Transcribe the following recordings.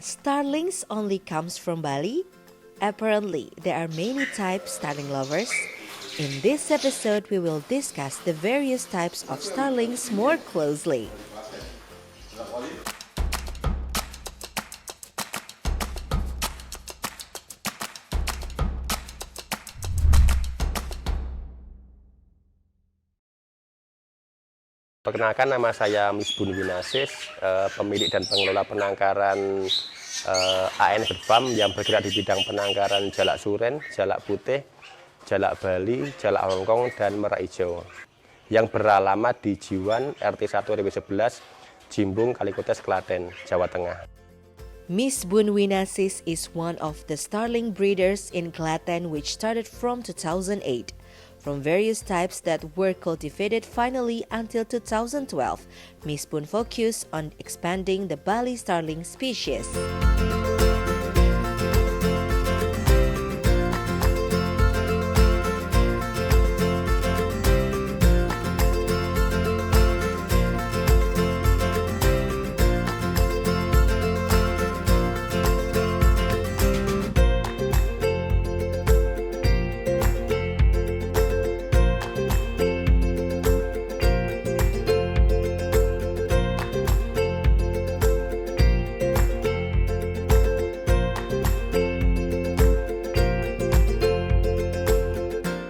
Starlings only comes from Bali? Apparently, there are many types starling lovers. In this episode, we will discuss the various types of starlings more closely. Perkenalkan, nama saya Misbun Winasis, pemilik dan pengelola penangkaran AN Farm yang bergerak di bidang penangkaran jalak suren, jalak putih, jalak Bali, jalak Hongkong, dan merak hijau. Yang beralamat di Jiwan, RT 1 RW 11, Jimbung, Kalikotes, Klaten, Jawa Tengah. Misbun Winasis is one of the starling breeders in Klaten which started from 2008. From various types that were cultivated finally until 2012, Misbun focused on expanding the Bali starling species.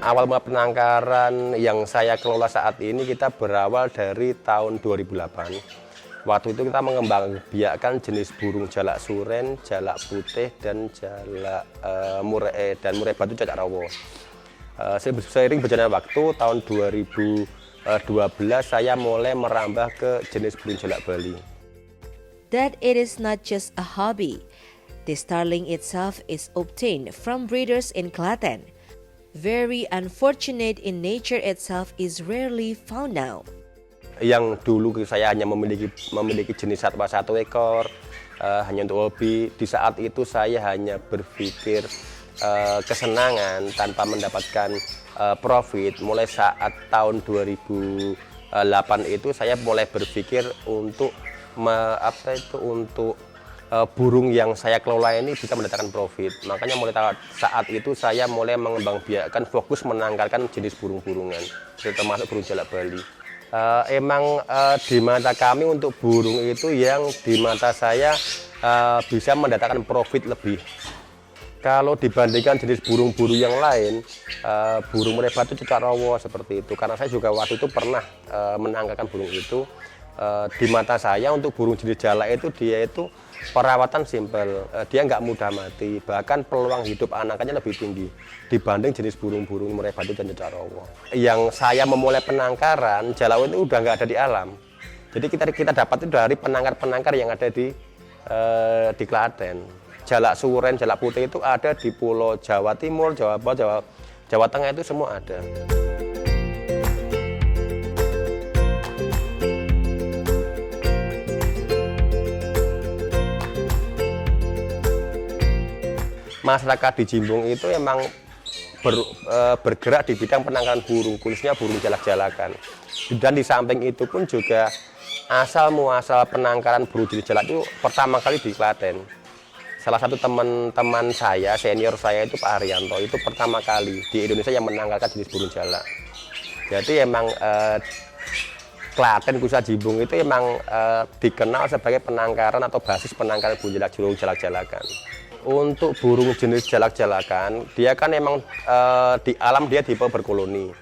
Awal mula penangkaran yang saya kelola saat ini kita berawal dari tahun 2008. Waktu itu kita mengembangbiakkan jenis burung jalak suren, jalak putih, dan jalak murai batu cacak rawo. Seiring berjalannya waktu, tahun 2012 saya mulai merambah ke jenis burung jalak Bali. That it is not just a hobby. The starling itself is obtained from breeders in Klaten. Very unfortunate in nature itself is rarely found now. Yang dulu saya hanya memiliki jenis satwa satu ekor, hanya untuk hobi. Di saat itu saya hanya berpikir kesenangan tanpa mendapatkan profit. Mulai saat tahun 2008 itu saya mulai berpikir untuk burung yang saya kelola ini bisa mendatangkan profit. Makanya mulai saat itu saya mulai mengembangbiakkan fokus menangkarkan jenis burung-burungan, termasuk burung jalak Bali. Di mata kami untuk burung itu yang di mata saya bisa mendatangkan profit lebih. Kalau dibandingkan jenis burung-burung yang lain, burung murai batu cacak rawo seperti itu. Karena saya juga waktu itu pernah menangkarkan burung itu. Di mata saya untuk burung jenis jalak itu dia itu perawatan simpel, dia nggak mudah mati, bahkan peluang hidup anakannya lebih tinggi dibanding jenis burung-burung murai batu dan cacak rawo. Yang saya memulai penangkaran jalak itu udah nggak ada di alam, jadi kita dapat itu dari penangkar-penangkar yang ada di Klaten. Jalak suren, jalak putih itu ada di Pulau Jawa Timur, Jawa Barat, Jawa Tengah, itu semua ada. Masyarakat di Jimbung itu emang bergerak di bidang penangkaran burung, khususnya burung jalak-jalakan. Dan di samping itu pun juga asal muasal penangkaran burung jenis jalak itu pertama kali di Klaten. Salah satu teman-teman saya, senior saya itu Pak Haryanto, itu pertama kali di Indonesia yang menangkarkan jenis burung jalak. Jadi emang Klaten khususnya Jimbung itu emang dikenal sebagai penangkaran atau basis penangkaran burung jalak-jalakan. Untuk burung jenis jalak-jalakan, dia kan emang di alam dia tipe berkoloni.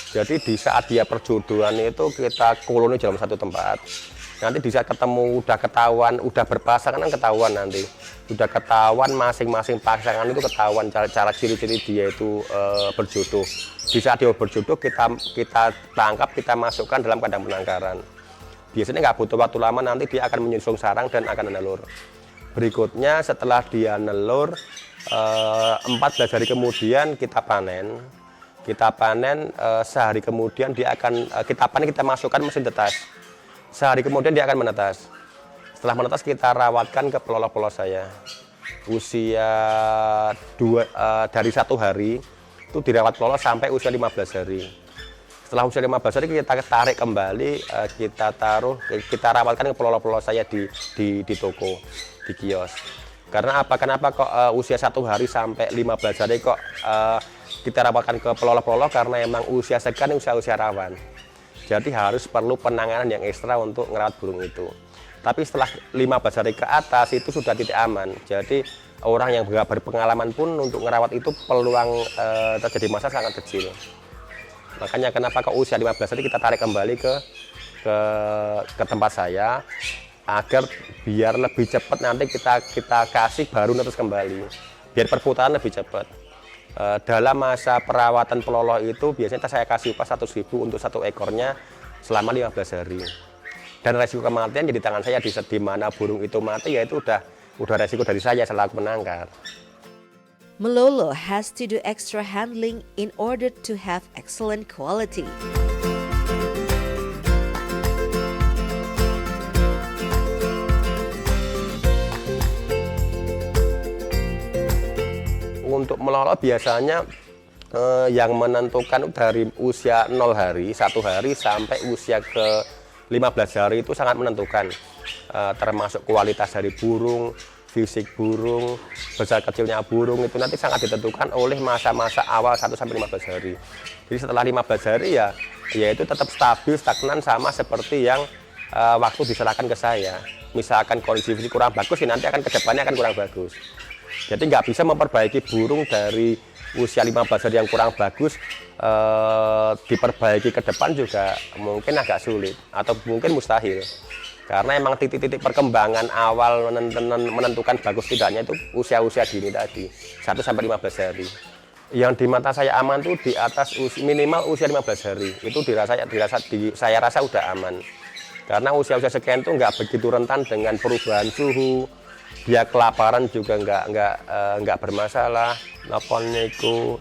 Jadi di saat dia perjodohan itu kita koloni dalam satu tempat. Nanti di saat ketemu udah ketahuan, udah berpasangan kan ketahuan nanti. Udah ketahuan masing-masing pasangan itu ketahuan cara ciri-ciri dia itu berjodoh. Di saat dia berjodoh kita tangkap, kita masukkan dalam kandang penangkaran. Biasanya nggak butuh waktu lama, nanti dia akan menyusun sarang dan akan menelur. Berikutnya setelah dia nelur 14 hari kemudian kita panen. Sehari kemudian dia akan kita masukkan mesin tetas. Sehari kemudian dia akan menetas. Setelah menetas kita rawatkan ke pelolo-pelolo saya. Usia dari 1 hari itu dirawat pelolo sampai usia 15 hari. Setelah usia 15 hari kita tarik kembali, kita rawatkan ke pelolo-pelolo saya di toko. di kios. Karena apa? Kenapa kok usia 1 hari sampai 15 hari kok kita rawatkan ke peloloh-peloloh? Karena emang usia sekian usia rawan. Jadi harus perlu penanganan yang ekstra untuk ngerawat burung itu. Tapi setelah 15 hari ke atas itu sudah titik aman. Jadi orang yang nggak berpengalaman pun untuk ngerawat itu peluang terjadi masalah sangat kecil. Makanya kenapa ke usia 15 hari kita tarik kembali ke tempat saya agar biar lebih cepat nanti kita kasih baru netes kembali. Biar perputaran lebih cepat. Dalam masa perawatan peloloh itu biasanya saya kasih upah 100.000 untuk 1 ekornya selama 15 hari. Dan resiko kematian jadi tangan saya di mana burung itu mati ya itu udah resiko dari saya selaku penangkar. Melolo has to do extra handling in order to have excellent quality. Untuk melolo biasanya yang menentukan dari usia 0 hari, 1 hari sampai usia ke 15 hari itu sangat menentukan, termasuk kualitas dari burung, fisik burung, besar kecilnya burung itu nanti sangat ditentukan oleh masa-masa awal 1 sampai 15 hari. Jadi setelah 15 hari ya itu tetap stabil, stagnan sama seperti yang waktu diserahkan ke saya. Misalkan kondisi fisik kurang bagus, ya nanti akan kedepannya akan kurang bagus. Jadi nggak bisa memperbaiki burung dari usia 15 hari yang kurang bagus diperbaiki ke depan juga mungkin agak sulit atau mungkin mustahil. Karena emang titik-titik perkembangan awal menentukan bagus tidaknya itu usia-usia dini tadi, 1 sampai 15 hari. Yang di mata saya aman tuh di atas minimal usia 15 hari. Itu saya rasa udah aman. Karena usia-usia sekian tuh nggak begitu rentan dengan perubahan suhu. Dia kelaparan juga nggak bermasalah.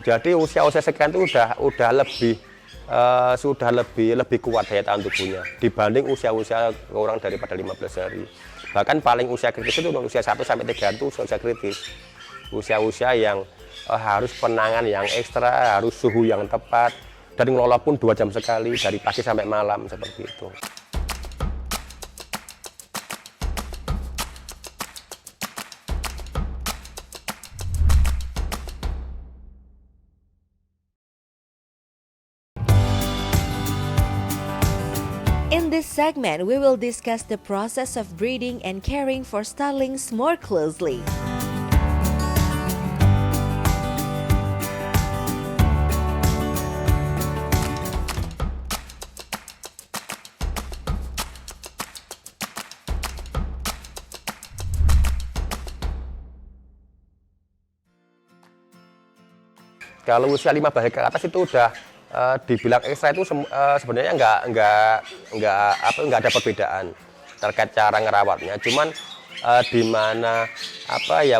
Jadi usia-usia sekian itu udah lebih kuat daya tahan tubuhnya dibanding usia-usia kurang daripada 15 hari. Bahkan paling usia kritis itu usia 1 sampai 3 itu usia kritis. Usia-usia yang harus penanganan yang ekstra, harus suhu yang tepat, dan ngelola pun 2 jam sekali dari pagi sampai malam seperti itu. In this segment, we will discuss the process of breeding and caring for starlings more closely. Kalau usia 15 hari ke atas itu udah dibilang ekstra itu sebenarnya nggak ada perbedaan terkait cara ngerawatnya. Cuman di mana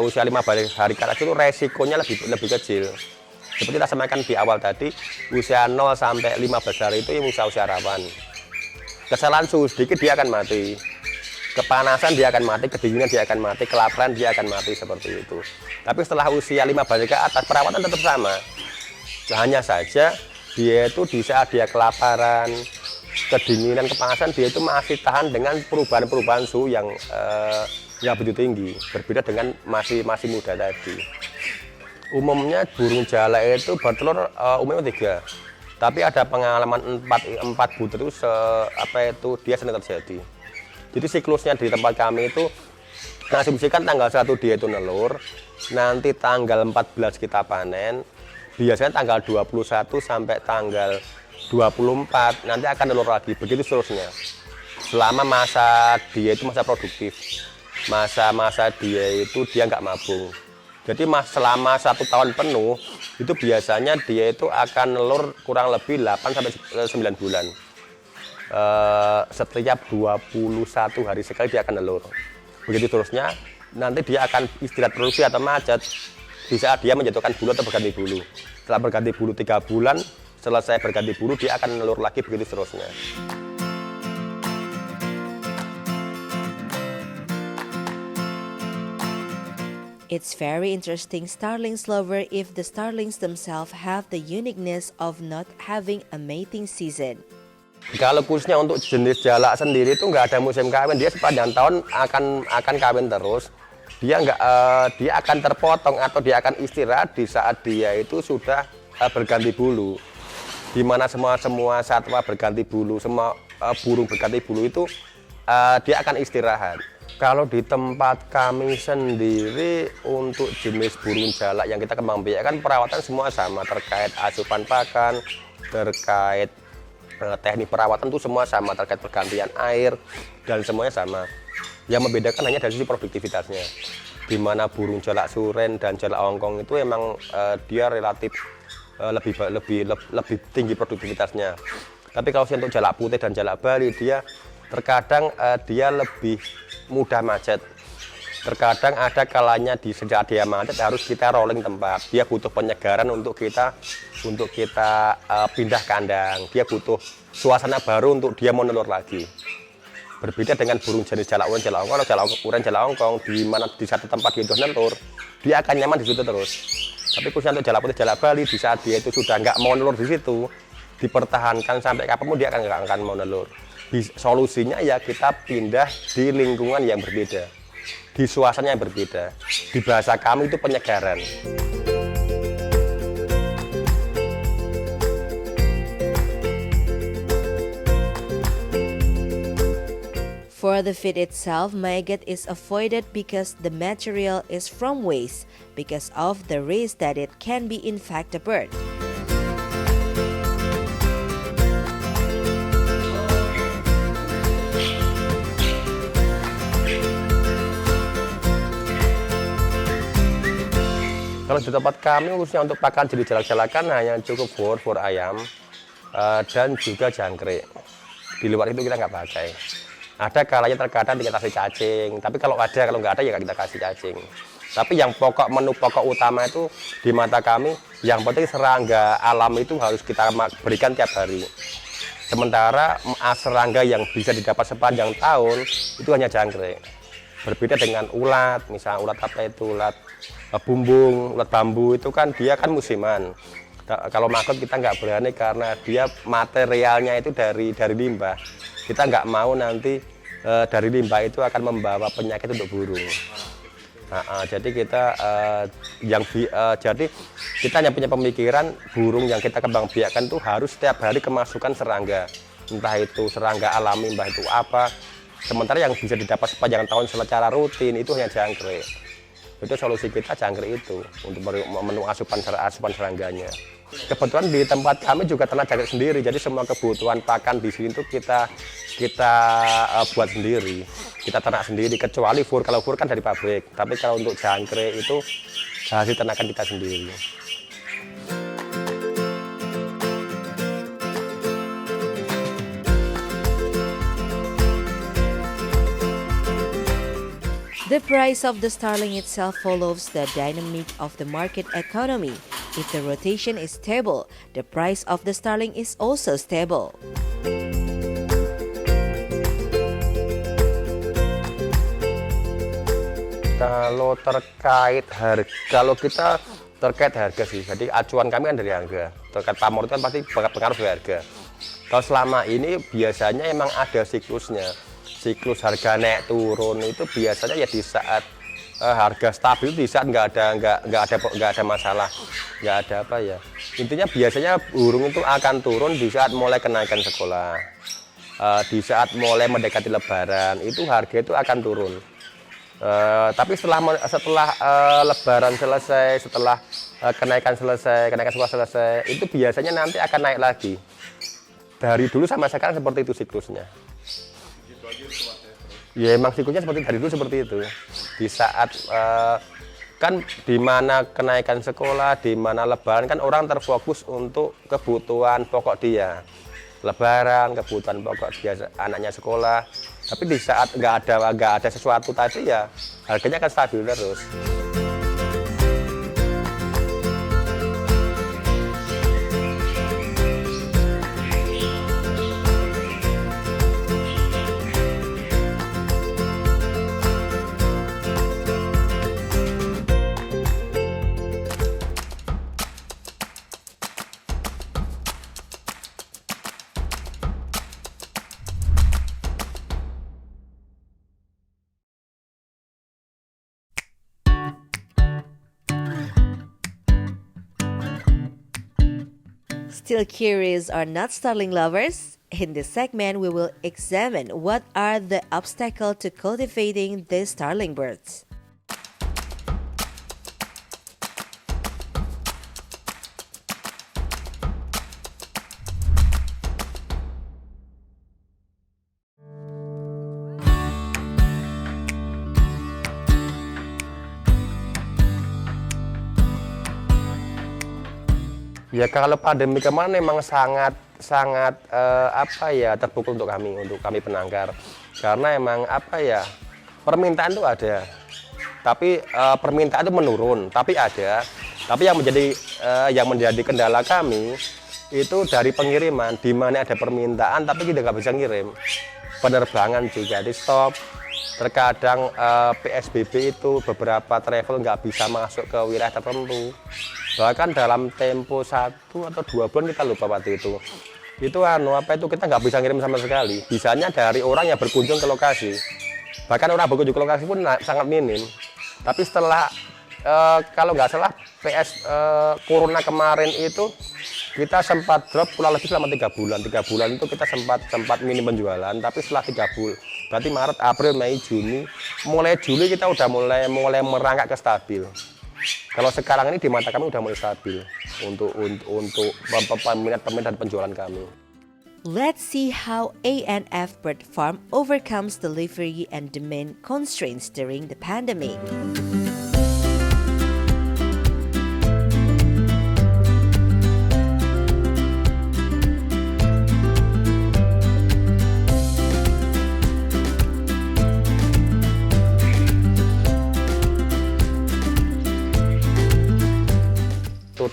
usia 15 hari ke atas itu resikonya lebih kecil. Seperti kita sampaikan di awal tadi, usia 0 sampai 15 hari itu usia rawan. Kesalahan suhu sedikit dia akan mati. Kepanasan dia akan mati, kedinginan dia akan mati, kelaparan dia akan mati seperti itu. Tapi setelah usia 15 hari ke atas perawatan tetap sama. Hanya saja dia itu di saat dia kelaparan, kedinginan, kepanasan dia itu masih tahan dengan perubahan-perubahan suhu yang begitu tinggi, berbeda dengan masih muda tadi. Umumnya burung jalak itu bertelur umumnya 3. Tapi ada pengalaman 4 butir itu dia sering terjadi. Jadi siklusnya di tempat kami itu asumsikan tanggal 1 dia itu nelur, nanti tanggal 14 kita panen, biasanya tanggal 21 sampai tanggal 24 nanti akan nelur lagi, begitu seterusnya. Selama masa dia itu masa produktif, masa dia itu dia nggak mabung. Jadi selama 1 tahun penuh itu biasanya dia itu akan nelur kurang lebih 8 sampai 9 bulan. Setiap 21 hari sekali dia akan nelur. Begitu terusnya, nanti dia akan istirahat produksi atau macet di saat dia menjatuhkan bulu atau berganti bulu. Setelah berganti bulu 3 bulan, selesai berganti bulu dia akan nelur lagi, begitu seterusnya. It's very interesting starlings lover if the starlings themselves have the uniqueness of not having a mating season. Kalau khususnya untuk jenis jalak sendiri itu nggak ada musim kawin, dia sepanjang tahun akan kawin terus. dia akan terpotong atau dia akan istirahat di saat dia itu sudah berganti bulu. Di mana semua satwa berganti bulu, semua burung berganti bulu itu dia akan istirahat. Kalau di tempat kami sendiri untuk jenis burung jalak yang kita kembangbiakkan perawatan semua sama, terkait asupan pakan, terkait teknik perawatan itu semua sama, terkait pergantian air dan semuanya sama. Yang membedakan hanya dari sisi produktivitasnya. Di mana burung jalak suren dan jalak Hongkong itu emang dia relatif lebih tinggi produktivitasnya. Tapi kalau untuk jalak putih dan jalak Bali dia terkadang dia lebih mudah macet. Terkadang ada kalanya di sejak dia macet harus kita rolling tempat. Dia butuh penyegaran untuk kita pindah kandang. Dia butuh suasana baru untuk dia mau nelur lagi. Berbeda dengan burung jenis jalak uren, jalak Hongkong, jalak uren, jalak Hongkong, di mana di satu tempat dia sudah nelur, dia akan nyaman di situ terus. Tapi khususnya untuk jalak putih, jalak Bali, di saat dia itu sudah nggak mau nelur di situ, dipertahankan sampai kapanpun dia nggak akan mau nelur. Solusinya ya kita pindah di lingkungan yang berbeda, di suasana yang berbeda. Di bahasa kami itu penyegaran. For the feed itself, maggot is avoided because the material is from waste, because of the risk that it can be infect the bird. Kalau di tempat kami khususnya untuk pakan jenis jalak-jalakan hanya cukup for ayam dan juga jangkrik. Di luar itu kita nggak pakai. Ada kalanya terkadang kita kasih cacing, tapi kalau nggak ada ya kita kasih cacing. Tapi yang menu pokok utama itu di mata kami, yang penting serangga alam itu harus kita berikan tiap hari. Sementara serangga yang bisa didapat sepanjang tahun itu hanya jangkrik. Berbeda dengan ulat, misalnya ulat apa itu, ulat bumbung, ulat bambu itu kan dia kan musiman. Kalau maggot kita nggak berani karena dia materialnya itu dari limbah. Kita nggak mau nanti dari limbah itu akan membawa penyakit untuk burung. Jadi kita hanya punya pemikiran burung yang kita kembang biakkan itu harus setiap hari kemasukan serangga. Entah itu serangga alami, entah itu apa. Sementara yang bisa didapat sepanjang tahun secara rutin itu hanya jangkrik. Itu solusi kita jangkrik itu untuk menu asupan serangganya. Kebetulan di tempat kami juga ternak jangkrik sendiri, jadi semua kebutuhan pakan di sini itu kita buat sendiri, kita ternak sendiri, kecuali fur. Kalau fur kan dari pabrik, tapi kalau untuk jangkrik itu hasil ternakan kita sendiri. The price of the starling itself follows the dynamic of the market economy. If the rotation is stable, the price of the starling is also stable. Kalau kita terkait harga sih, jadi acuan kami kan dari harga. Terkait pamor itu kan pasti berpengaruh dari harga. Kalau selama ini biasanya emang ada siklusnya. Siklus harga naik turun itu biasanya ya di saat harga stabil, di saat nggak ada masalah, nggak ada apa ya. Intinya biasanya burung itu akan turun di saat mulai kenaikan sekolah, di saat mulai mendekati Lebaran itu harga itu akan turun. Tapi setelah Lebaran selesai, setelah kenaikan sekolah selesai, itu biasanya nanti akan naik lagi. Dari dulu sampai sekarang seperti itu siklusnya. Ya emang siklusnya seperti dari dulu seperti itu. Di saat kan di mana kenaikan sekolah, di mana Lebaran kan orang terfokus untuk kebutuhan pokok dia. Lebaran, kebutuhan pokok dia, anaknya sekolah. Tapi di saat nggak ada sesuatu tadi ya harganya akan stabil terus. Still curious or not starling lovers? In this segment, we will examine what are the obstacles to cultivating these starling birds. Ya kalau pandemi kemarin memang sangat terpukul untuk kami penangkar, karena emang permintaan itu ada, tapi permintaan itu menurun, tapi ada, tapi yang menjadi kendala kami itu dari pengiriman, di mana ada permintaan tapi kita nggak bisa ngirim, penerbangan juga di stop, terkadang PSBB itu beberapa travel nggak bisa masuk ke wilayah tertentu. Bahkan dalam tempo 1 atau 2 bulan kita lupa waktu itu kita nggak bisa ngirim sama sekali. Bisanya dari orang yang berkunjung ke lokasi, bahkan orang berkunjung ke lokasi pun sangat minim. Tapi setelah kalau nggak salah Corona kemarin itu kita sempat drop kurang lebih selama 3 bulan. 3 bulan itu kita sempat minim penjualan, tapi setelah 3 bulan, berarti Maret, April, Mei, Juni, mulai Juli kita udah mulai merangkak ke stabil. Kalau sekarang ini di mata kami udah mulai stabil untuk peminat dan penjualan kami. Let's see how ANF Bird Farm overcomes delivery and demand constraints during the pandemic.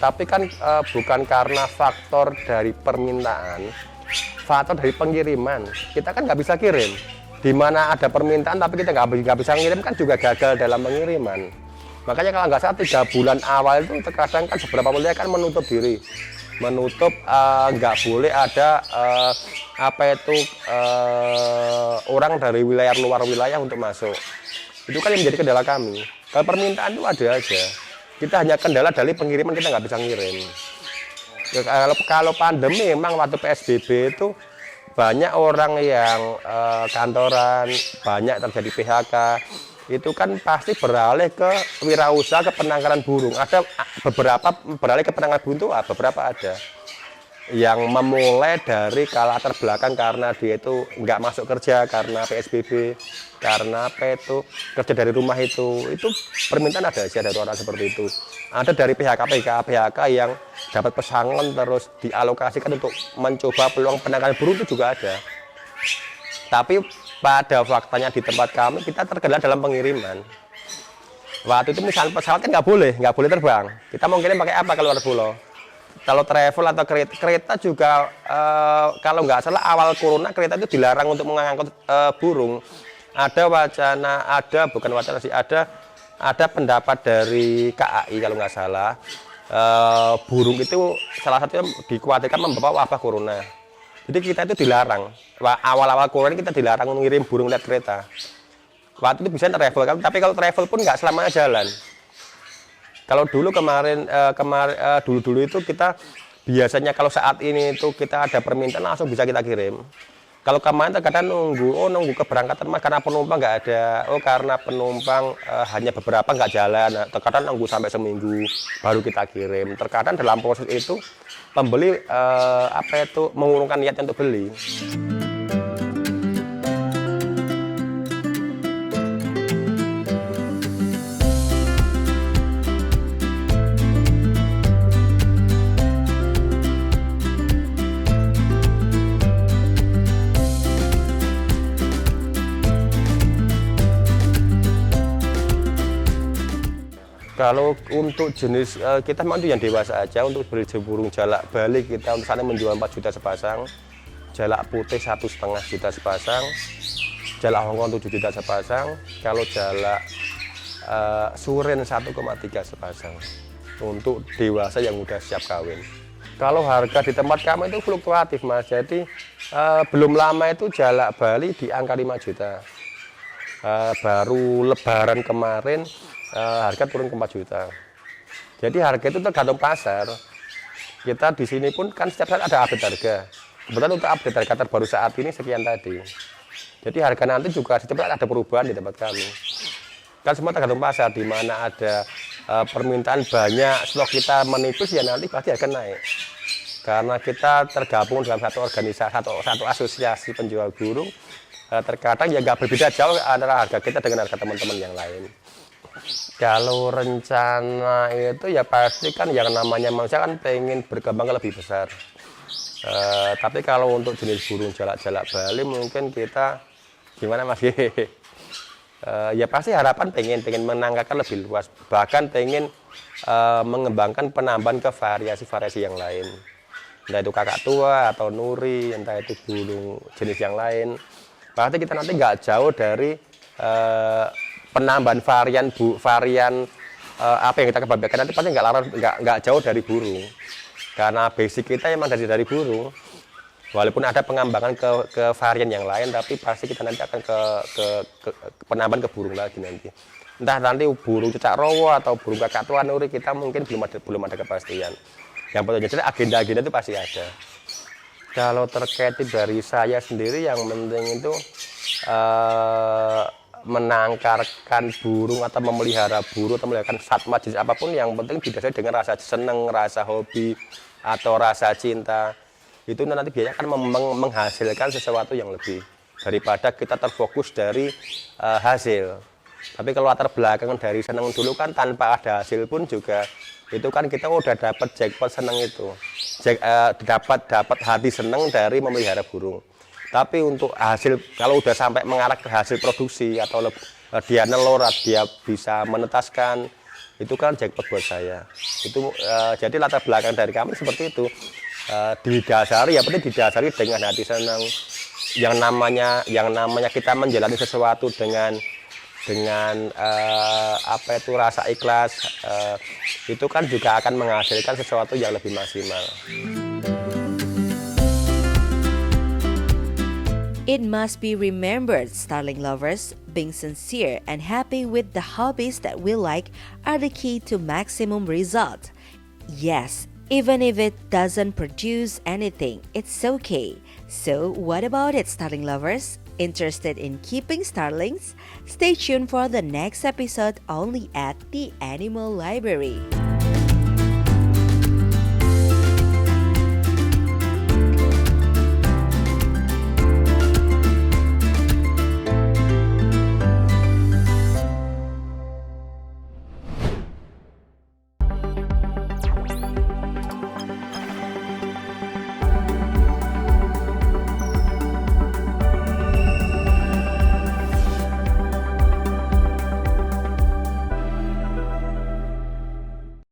Tapi kan bukan karena faktor dari permintaan, faktor dari pengiriman. Kita kan nggak bisa kirim. Di mana ada permintaan tapi kita nggak bisa ngirim kan juga gagal dalam pengiriman. Makanya kalau nggak salah 3 bulan awal itu terkadang kan beberapa wilayah kan menutup diri, nggak boleh ada orang dari luar wilayah untuk masuk. Itu kan yang menjadi kendala kami. Kalau permintaan itu ada aja. Kita hanya kendala dari pengiriman, kita nggak bisa ngirim. Kalau pandemi memang waktu PSBB itu banyak orang yang kantoran, banyak terjadi PHK. Itu kan pasti beralih ke wirausaha, ke penangkaran burung. Ada beberapa beralih ke penangkaran burung itu beberapa ada. Yang memulai dari latar belakang karena dia itu nggak masuk kerja karena PSBB, karena kerja dari rumah itu permintaan ada aja dari orang seperti itu. Ada dari PHK yang dapat pesangon terus dialokasikan untuk mencoba peluang penangkaran burung itu juga ada. Tapi pada faktanya di tempat kami kita terkendala dalam pengiriman. Waktu itu misalnya pesawat kan nggak boleh terbang. Kita mau kirim pakai apa kalau luar pulau? Kalau travel atau kereta juga kalau nggak salah awal Corona kereta itu dilarang untuk mengangkut burung. Ada pendapat dari KAI kalau nggak salah, burung itu salah satunya dikhawatirkan membawa wabah Corona. Jadi kita itu dilarang. Awal-awal Corona kita dilarang mengirim burung lewat kereta. Waktu itu bisa travel kan, tapi kalau travel pun nggak selamanya jalan. Kalau dulu dulu itu kita biasanya kalau saat ini itu kita ada permintaan langsung bisa kita kirim. Kalau kemarin terkadang nunggu keberangkatan karena penumpang nggak ada, karena penumpang hanya beberapa nggak jalan, terkadang nunggu sampai seminggu baru kita kirim. Terkadang dalam proses itu pembeli mengurungkan niatnya untuk beli. Kalau untuk jenis kita memang itu yang dewasa aja. Untuk beli burung jalak Bali kita untuk sana menjual 4 juta sepasang, jalak putih 1,5 juta sepasang, jalak Hongkong 7 juta sepasang, kalau jalak suren 1,3 sepasang untuk dewasa yang udah siap kawin. Kalau harga di tempat kami itu fluktuatif Mas, jadi belum lama itu jalak Bali di angka 5 juta. Baru lebaran kemarin harga turun ke 4 juta. Jadi harga itu tergantung pasar. kita di sini pun kan setiap saat ada update harga. Kebetulan untuk update harga terbaru saat ini sekian tadi. Jadi harga nanti juga setiap saat ada perubahan di tempat kami. Kan semua tergantung pasar, di mana ada permintaan banyak, stok kita menipis ya nanti pasti akan naik. Karena kita tergabung dalam satu organisasi, satu asosiasi penjual burung, terkadang ya nggak berbeda jauh antara harga kita dengan harga teman-teman yang lain. Kalau rencana itu ya pasti kan yang namanya manusia kan pengen berkembang lebih besar. Tapi kalau untuk jenis burung jalak-jalak Bali mungkin kita gimana Mas? Ya pasti harapan pengen menangkapkan lebih luas. Bahkan pengen mengembangkan penambahan ke variasi-variasi yang lain. Entah itu kakak tua atau nuri, entah itu burung jenis yang lain. Pasti kita nanti nggak jauh dari penambahan varian apa yang kita kembangkan nanti pasti nggak jauh dari burung, karena basic kita emang dari burung. Walaupun ada pengembangan ke varian yang lain, tapi pasti kita nanti akan ke penambahan ke burung lagi nanti. Entah nanti burung cecak rowo atau burung kakak tua nuri, kita mungkin belum ada kepastian. Yang penting jadi agenda itu pasti ada. Kalau terkait dari saya sendiri yang penting itu menangkarkan burung atau memelihara burung atau memelihara satwa jenis apapun, yang penting didasari dengan rasa senang, rasa hobi atau rasa cinta. Itu nanti biasanya akan menghasilkan sesuatu yang lebih daripada kita terfokus dari hasil. Tapi kalau latar belakang dari senang dulu kan tanpa ada hasil pun juga itu kan kita udah dapat jackpot senang itu. Dapat hati senang dari memelihara burung. Tapi untuk hasil, kalau udah sampai mengarah ke hasil produksi atau dia nelor, dia bisa menetaskan, itu kan jackpot buat saya. Itu jadi latar belakang dari kami seperti itu. Didasari, ya penting didasari dengan hati senang. Yang namanya kita menjalani sesuatu dengan apa itu rasa ikhlas, itu kan juga akan menghasilkan sesuatu yang lebih maksimal. It must be remembered, starling lovers, being sincere and happy with the hobbies that we like are the key to maximum result. Yes, even if it doesn't produce anything, it's okay. So what about it, starling lovers? Interested in keeping starlings? Stay tuned for the next episode only at the Animal Library.